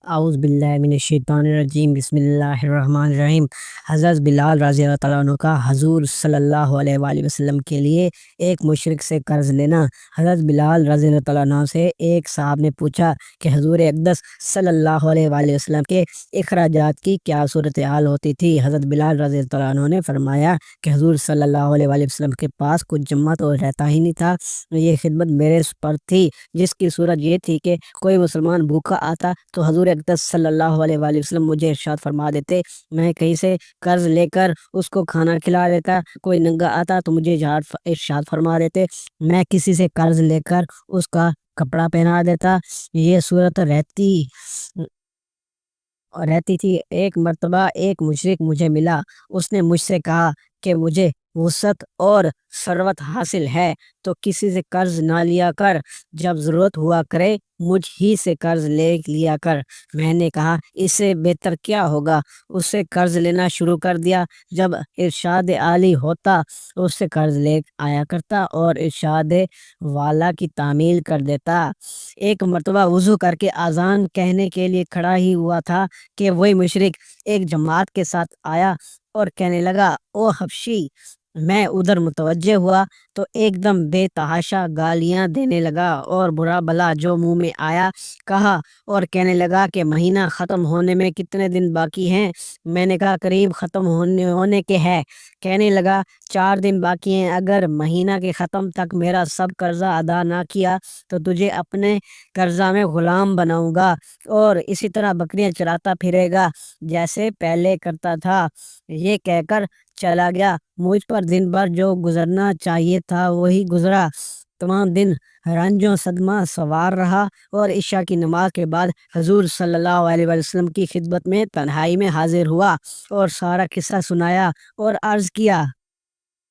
اعوذ باللہ من الشیطان الرجیم بسم اللہ الرحمن الرحیم۔ حضرت بلال رضی اللہ تعالیٰ عنہ کا حضور صلی اللہ علیہ وآلہ وسلم کے لیے ایک مشرک سے قرض لینا۔ حضرت بلال رضی اللہ تعالیٰ عنہ سے ایک صاحب نے پوچھا کہ حضور اقدس صلی اللہ علیہ وآلہ وسلم کے اخراجات کی کیا صورتحال ہوتی تھی۔ حضرت بلال رضی اللہ تعالیٰ عنہ نے فرمایا کہ حضور صلی اللہ علیہ وآلہ وسلم کے پاس کچھ جمع تو رہتا ہی نہیں تھا، یہ خدمت میرے پر تھی، جس کی صورت یہ تھی کہ کوئی مسلمان بھوکا آتا تو حضور اقدس صلی اللہ علیہ وآلہ وسلم مجھے ارشاد فرما دیتے، میں کہیں سے قرض لے کر اس کو کھانا کھلا دیتا۔ کوئی ننگا آتا تو مجھے ارشاد فرما دیتے، میں کسی سے قرض لے کر اس کا کپڑا پہنا دیتا۔ یہ صورت رہتی تھی۔ ایک مرتبہ ایک مشرک مجھے ملا، اس نے مجھ سے کہا کہ مجھے وسعت اور ثروت حاصل ہے تو کسی سے قرض نہ لیا کر، جب ضرورت ہوا کرے مجھ ہی سے قرض لے لیا کر۔ میں نے کہا اس سے بہتر کیا ہوگا، اس سے قرض لینا شروع کر دیا۔ جب ارشاد عالی ہوتا اس سے قرض لے آیا کرتا اور ارشاد والا کی تعمیل کر دیتا۔ ایک مرتبہ وضو کر کے اذان کہنے کے لیے کھڑا ہی ہوا تھا کہ وہی مشرک ایک جماعت کے ساتھ آیا اور کہنے لگا، او حبشی! میں ادھر متوجہ ہوا تو ایک دم بے تحاشا گالیاں دینے لگا اور برا بلا جو منہ میں آیا کہا، اور کہنے لگا کہ مہینہ ختم ہونے میں کتنے دن باقی ہیں۔ میں نے کہا قریب ختم ہونے کے ہے۔ کہنے لگا 4 دن باقی ہیں، اگر مہینہ کے ختم تک میرا سب قرضہ ادا نہ کیا تو تجھے اپنے قرضہ میں غلام بناؤں گا اور اسی طرح بکریاں چراتا پھرے گا جیسے پہلے کرتا تھا۔ یہ کہہ کر چلا گیا۔ مجھ پر دن بھر جو گزرنا چاہیے تھا وہی گزرا۔ تمام دن رنج و صدمہ سوار رہا اور عشاء کی نماز کے بعد حضور صلی اللہ علیہ وسلم کی خدمت میں تنہائی میں حاضر ہوا اور سارا قصہ سنایا اور عرض کیا،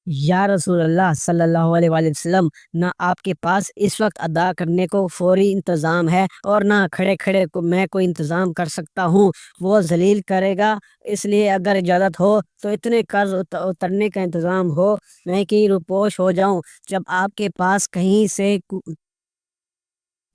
یا رسول اللہ صلی اللہ علیہ وآلہ وسلم، نہ آپ کے پاس اس وقت ادا کرنے کو فوری انتظام ہے اور نہ کھڑے کھڑے کو میں کوئی انتظام کر سکتا ہوں، وہ ذلیل کرے گا، اس لیے اگر اجازت ہو تو اتنے قرض اترنے کا انتظام ہو میں کہ روپوش ہو جاؤں۔ جب آپ کے پاس کہیں سے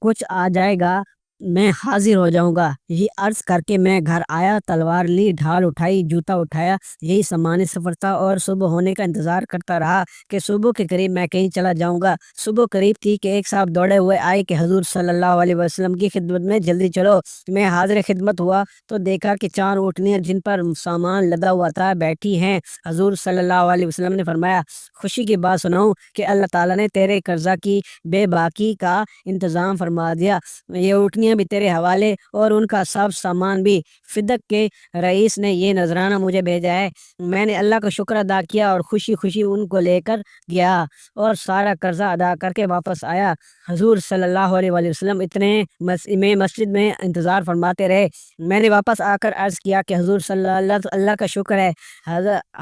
کچھ آ جائے گا میں حاضر ہو جاؤں گا۔ یہ عرض کر کے میں گھر آیا، تلوار لی، ڈھال اٹھائی، جوتا اٹھایا، یہی سامان سفر تھا اور صبح ہونے کا انتظار کرتا رہا کہ صبح کے قریب میں کہیں چلا جاؤں گا۔ صبح قریب تھی کہ ایک صاحب دوڑے ہوئے آئے کہ حضور صلی اللہ علیہ وسلم کی خدمت میں جلدی چلو۔ میں حاضر خدمت ہوا تو دیکھا کہ 4 اونٹنیاں جن پر سامان لدا ہوا تھا بیٹھی ہیں۔ حضور صلی اللہ علیہ وسلم نے فرمایا، خوشی کی بات سناؤں کہ اللہ تعالیٰ نے تیرے قرضہ کی بے باکی کا انتظام فرما دیا، یہ اونٹنیاں بھی تیرے حوالے اور ان کا سب سامان بھی۔ فدق کے رئیس نے یہ نذرانہ مجھے بھیجا ہے۔ میں نے اللہ کا شکر ادا کیا اور خوشی خوشی ان کو لے کر گیا اور سارا قرضہ ادا کر کے واپس آیا۔ حضور صلی اللہ علیہ وآلہ وسلم اتنے میں مسجد میں انتظار فرماتے رہے۔ میں نے واپس آ کر عرض کیا کہ حضور صلی اللہ کا شکر ہے،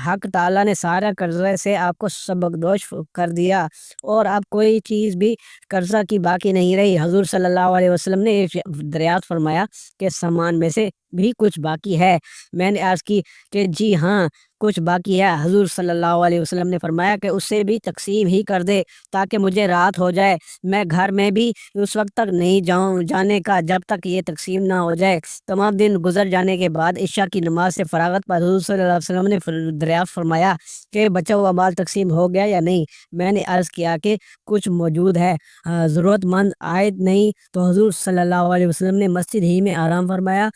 حق تعالیٰ نے سارا قرضے سے آپ کو سبکدوش کر دیا اور اب کوئی چیز بھی قرضہ کی باقی نہیں رہی۔ حضور صلی اللہ علیہ وسلم نے دریافت فرمایا کہ سامان میں سے بھی کچھ باقی ہے؟ میں نے عرض کی کہ جی ہاں کچھ باقی ہے۔ حضور صلی اللہ علیہ وسلم نے فرمایا کہ اس سے بھی تقسیم ہی کر دے تاکہ مجھے راحت ہو جائے، میں گھر میں بھی اس وقت تک نہیں جانے کا جب تک یہ تقسیم نہ ہو جائے۔ تمام دن گزر جانے کے بعد عشاء کی نماز سے فراغت پر حضور صلی اللہ علیہ وسلم نے دریافت فرمایا کہ بچا ہوا مال تقسیم ہو گیا یا نہیں؟ میں نے عرض کیا کہ کچھ موجود ہے، ضرورت مند عائد نہیں، تو حضور صلی اللہ علیہ وسلم نے مسجد ہی میں آرام فرمایا۔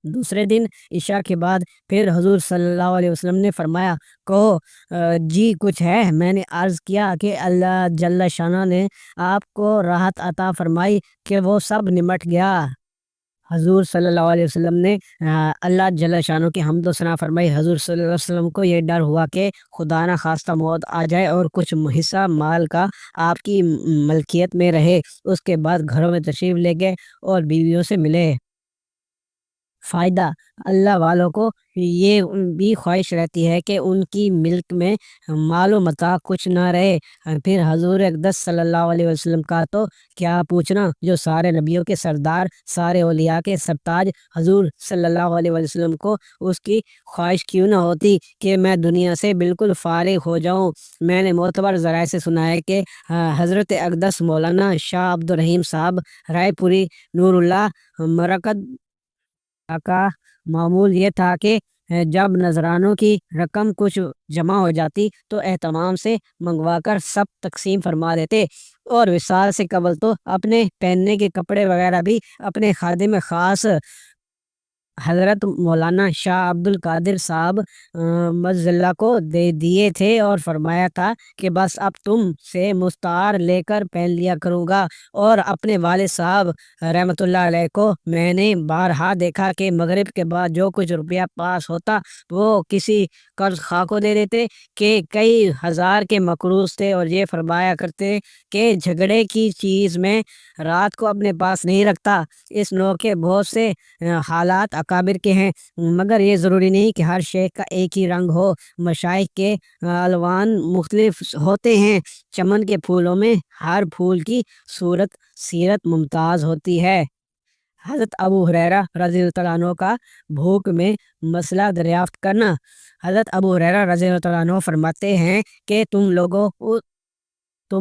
دوسرے دن عشاء کے بعد پھر حضور صلی اللہ علیہ وسلم نے فرمایا، کہو جی کچھ ہے؟ میں نے عرض کیا کہ اللہ جل شانہ نے آپ کو راحت عطا فرمائی کہ وہ سب نمٹ گیا۔ حضور صلی اللہ علیہ وسلم نے اللہ جل شانہ کی حمد و ثنا فرمائی۔ حضور صلی اللہ علیہ وسلم کو یہ ڈر ہوا کہ خدا نہ خواستہ موت آ جائے اور کچھ حصہ مال کا آپ کی ملکیت میں رہے۔ اس کے بعد گھروں میں تشریف لے گئے اور بیویوں سے ملے۔ فائدہ: اللہ والوں کو یہ بھی خواہش رہتی ہے کہ ان کی ملک میں مال و متاع کچھ نہ رہے۔ پھر حضور اقدس صلی اللہ علیہ وسلم کا تو کیا پوچھنا، جو سارے نبیوں کے سردار، سارے اولیاء کے سرتاج، حضور صلی اللہ علیہ وسلم کو اس کی خواہش کیوں نہ ہوتی کہ میں دنیا سے بالکل فارغ ہو جاؤں۔ میں نے معتبر ذرائع سے سنا ہے کہ حضرت اقدس مولانا شاہ عبد الرحیم صاحب رائے پوری نور اللہ مرکز کا معمول یہ تھا کہ جب نذرانوں کی رقم کچھ جمع ہو جاتی تو اہتمام سے منگوا کر سب تقسیم فرما دیتے، اور وصال سے قبل تو اپنے پہننے کے کپڑے وغیرہ بھی اپنے خادم خاص حضرت مولانا شاہ عبد القادر صاحب مظلہ کو دے دیے تھے، اور فرمایا تھا کہ بس اب تم سے مستعار لے کر پہن لیا کروں گا۔ اور اپنے والد صاحب رحمۃ اللہ علیہ کو میں نے بارہا دیکھا کہ مغرب کے بعد جو کچھ روپیہ پاس ہوتا وہ کسی قرض خواہ کو دے دیتے کہ کئی ہزار کے مقروض تھے، اور یہ فرمایا کرتے کہ جھگڑے کی چیز میں رات کو اپنے پاس نہیں رکھتا۔ اس نوع کے بہت سے حالات اکابر کے ہیں، مگر یہ ضروری نہیں کہ ہر شیخ کا ایک ہی رنگ ہو۔ مشائخ کے الوان مختلف ہوتے ہیں۔ چمن کے پھولوں میں ہر پھول کی صورت سیرت ممتاز ہوتی ہے۔ حضرت ابو ہریرہ رضی اللہ عنہ کا بھوک میں مسئلہ دریافت کرنا۔ حضرت ابو ہریرہ رضی اللہ عنہ فرماتے ہیں کہ تم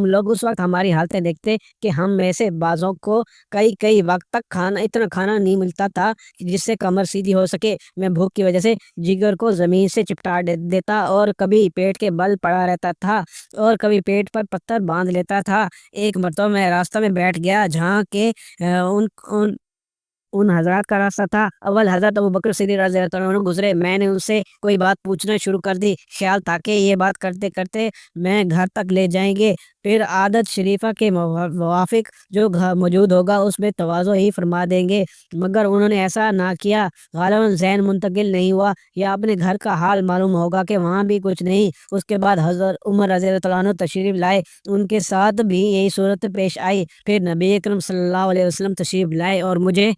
لوگ اس وقت ہماری حالتیں دیکھتے کہ ہم میں سے بعضوں کو کئی کئی وقت تک اتنا کھانا نہیں ملتا تھا جس سے کمر سیدھی ہو سکے۔ میں بھوک کی وجہ سے جگر کو زمین سے چپٹا دیتا، اور کبھی پیٹ کے بل پڑا رہتا تھا اور کبھی پیٹ پر پتھر باندھ لیتا تھا۔ ایک مرتبہ میں راستہ میں بیٹھ گیا جہاں کہ ان حضرات کا راستہ تھا۔ اول حضرت ابوبکر صدیق رضی اللہ عنہ گزرے، میں نے ان سے کوئی بات پوچھنا شروع کر دی، خیال تھا کہ یہ بات کرتے کرتے میں گھر تک لے جائیں گے، پھر عادت شریفہ کے موافق جو گھر موجود ہوگا اس میں تواضع ہی فرما دیں گے، مگر انہوں نے ایسا نہ کیا۔ غالباً ذہن منتقل نہیں ہوا یا اپنے گھر کا حال معلوم ہوگا کہ وہاں بھی کچھ نہیں۔ اس کے بعد حضرت عمر رضی اللہ عنہ تشریف لائے، ان کے ساتھ بھی یہی صورت پیش آئی۔ پھر نبی اکرم صلی اللہ علیہ وسلم تشریف لائے اور مجھے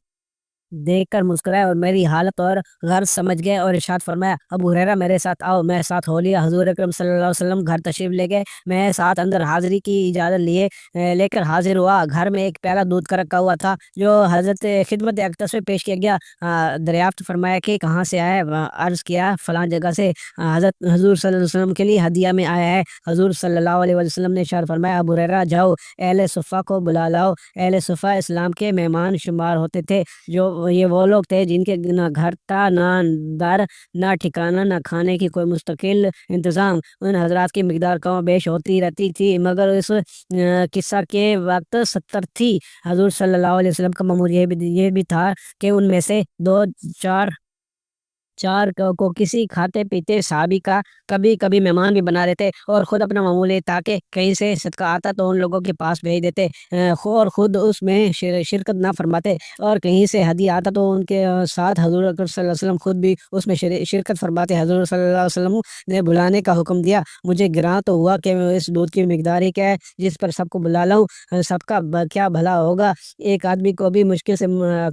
دیکھ کر مسکرائے اور میری حالت اور غرض سمجھ گئے، اور ارشاد فرمایا، ابو ہریرہ میرے ساتھ آؤ۔ میں ساتھ ہو لیا۔ حضور اکرم صلی اللہ علیہ وسلم گھر تشریف لے گئے، میں ساتھ اندر حاضری کی اجازت لے کر حاضر ہوا۔ گھر میں ایک پیالہ دودھ کا رکھا ہوا تھا جو حضرت خدمت اقدس میں پیش کیا گیا۔ دریافت فرمایا کہ کہاں سے آیا ہے؟ عرض کیا فلاں جگہ سے، حضرت حضور صلی اللہ علیہ وسلم کے لیے ہدیہ میں آیا ہے۔ حضور صلی اللہ علیہ وسلم نے ارشاد فرمایا، ابو ہریرہ جاؤ، اہل صفہ کو بلا لاؤ۔ اہل صفہ اسلام کے مہمان شمار ہوتے تھے، جو یہ وہ لوگ تھے جن کے نہ گھر تھا، نہ در، نہ ٹھکانہ، نہ کھانے کی کوئی مستقل انتظام۔ ان حضرات کی مقدار کم و بیش ہوتی رہتی تھی، مگر اس قصہ کے وقت 70 تھی۔ حضور صلی اللہ علیہ وسلم کا معمول یہ بھی تھا کہ ان میں سے دو چار کو کسی کھاتے پیتے صحابی کا کبھی کبھی مہمان بھی بنا دیتے، اور خود اپنا معمول یہ تھا کہ کہیں سے صدقہ آتا تو ان لوگوں کے پاس بھیج دیتے، اور خود اس میں شرکت نہ فرماتے، اور کہیں سے ہدیہ آتا تو ان کے ساتھ حضور اکرم صلی اللہ علیہ وسلم خود بھی اس میں شرکت فرماتے۔ حضور صلی اللہ علیہ وسلم نے بلانے کا حکم دیا۔ مجھے گراں تو ہوا کہ اس دودھ کی مقدار ہی کیا ہے جس پر سب کو بلا لاؤں، سب کا کیا بھلا ہوگا، ایک آدمی کو بھی مشکل سے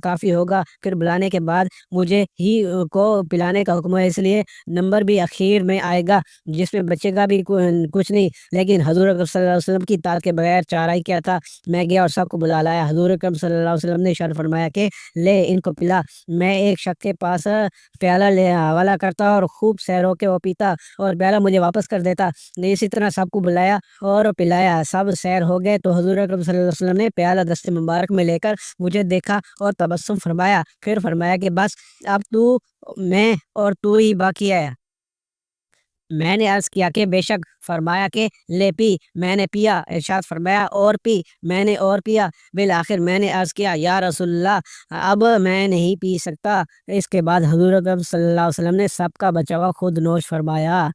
کافی ہوگا۔ پھر بلانے کے بعد مجھے ہی کو پلانے کا حکم ہے، اس لیے نمبر بھی اخیر میں آئے گا جس میں بچے گا بھی کچھ نہیں۔ لیکن حضور اکرم صلی اللہ علیہ وسلم کی اطاعت کے بغیر چارہ ہی کیا تھا۔ میں گیا اور سب کو بلا لایا۔ حضور اکرم صلی اللہ علیہ وسلم نے ارشاد فرمایا کہ لے ان کو پلا۔ میں ایک شخص کے پاس پیالہ لے حوالہ کرتا اور خوب سیر ہو کے وہ پیتا اور پیالہ مجھے واپس کر دیتا۔ اسی طرح سب کو بلایا اور پلایا، سب سیر ہو گئے تو حضور اکرم صلی اللہ علیہ وسلم نے پیالہ دست مبارک میں لے کر مجھے دیکھا اور تبسم فرمایا، پھر فرمایا کہ بس اب تو، میں اور تو ہی باقی ہے۔ میں نے عرض کیا کہ بے شک۔ فرمایا کہ لے پی۔ میں نے پیا۔ ارشاد فرمایا اور پی۔ میں نے اور پیا۔ بالآخر میں نے عرض کیا، یا رسول اللہ اب میں نہیں پی سکتا۔ اس کے بعد حضور اکرم صلی اللہ علیہ وسلم نے سب کا بچا ہوا خود نوش فرمایا۔